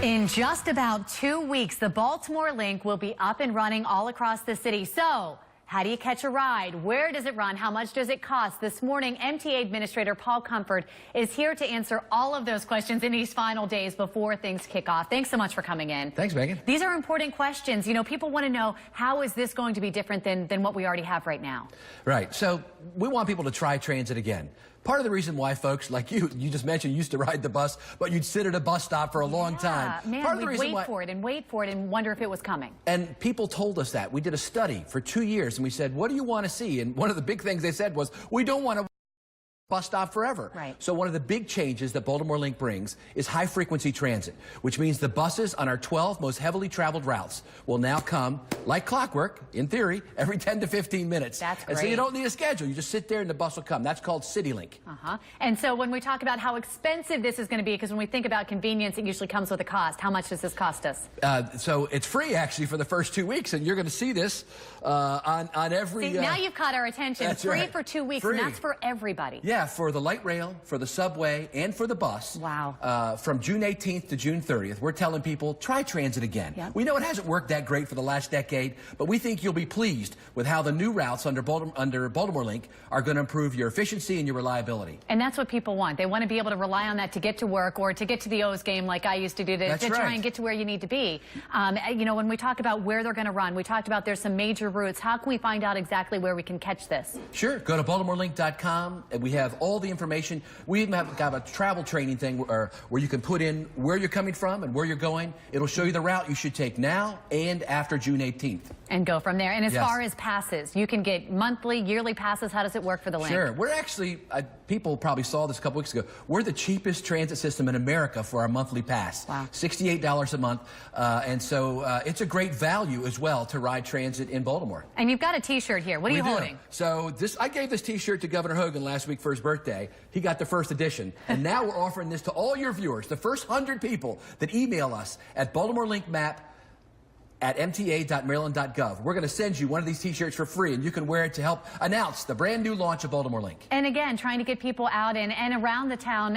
In just about 2 weeks, the Baltimore Link will be up and running all across the city. So, how do you catch a ride? Where does it run? How much does it cost? This morning, MTA Administrator Paul Comfort is here to answer all of those questions in these final days before things kick off. Thanks so much for coming in. Thanks, Megan. These are important questions. You know, people want to know, how is this going to be different than what we already have right now? Right. So we want people to try transit again. Part of the reason why folks like you just mentioned, used to ride the bus, but you'd sit at a bus stop for a long time. Man, we'd wait for it and wonder if it was coming. And people told us that. We did a study for 2 years, and we said, what do you want to see? And one of the big things they said was, we don't want to bus stop forever. Right. So one of the big changes that Baltimore Link brings is high-frequency transit, which means the buses on our 12 most heavily traveled routes will now come, like clockwork, in theory, every 10 to 15 minutes. That's great. And so you don't need a schedule. You just sit there and the bus will come. That's called CityLink. And so when we talk about how expensive this is going to be, because when we think about convenience, it usually comes with a cost. How much does this cost us? So it's free, actually, for the first 2 weeks, and you're going to see this on every... See, now you've caught our attention. That's free right. for 2 weeks, Free. and that's for everybody. Yeah, for the light rail, for the subway, and for the bus. Wow. From June 18th to June 30th, we're telling people, try transit again. Yep. We know it hasn't worked that great for the last decade, but we think you'll be pleased with how the new routes under Baltimore Link are going to improve your efficiency and your reliability. And that's what people want. They want to be able to rely on that to get to work or to get to the O's game like I used to do to try and get to where you need to be. You know, when we talk about where they're going to run, we talked about there's some major routes. How can we find out exactly where we can catch this? Sure. Go to BaltimoreLink.com, and we have all the information. We even have got a travel training thing where you can put in where you're coming from and where you're going. It'll show you the route you should take now and after June 18th. And go from there. And as far as passes, you can get monthly, yearly passes. How does it work for the Link? Sure. We're actually, people probably saw this a couple weeks ago, we're the cheapest transit system in America for our monthly pass. Wow. $68 a month. And so it's a great value as well to ride transit in Baltimore. And you've got a T-shirt here. What are you holding? So I gave this T-shirt to Governor Hogan last week for his birthday. He got the first edition. And now we're offering this to all your viewers, the first 100 people that email us at BaltimoreLinkMap@mta.maryland.gov. We're going to send you one of these T-shirts for free, and you can wear it to help announce the brand new launch of Baltimore Link. And again, trying to get people out and around the town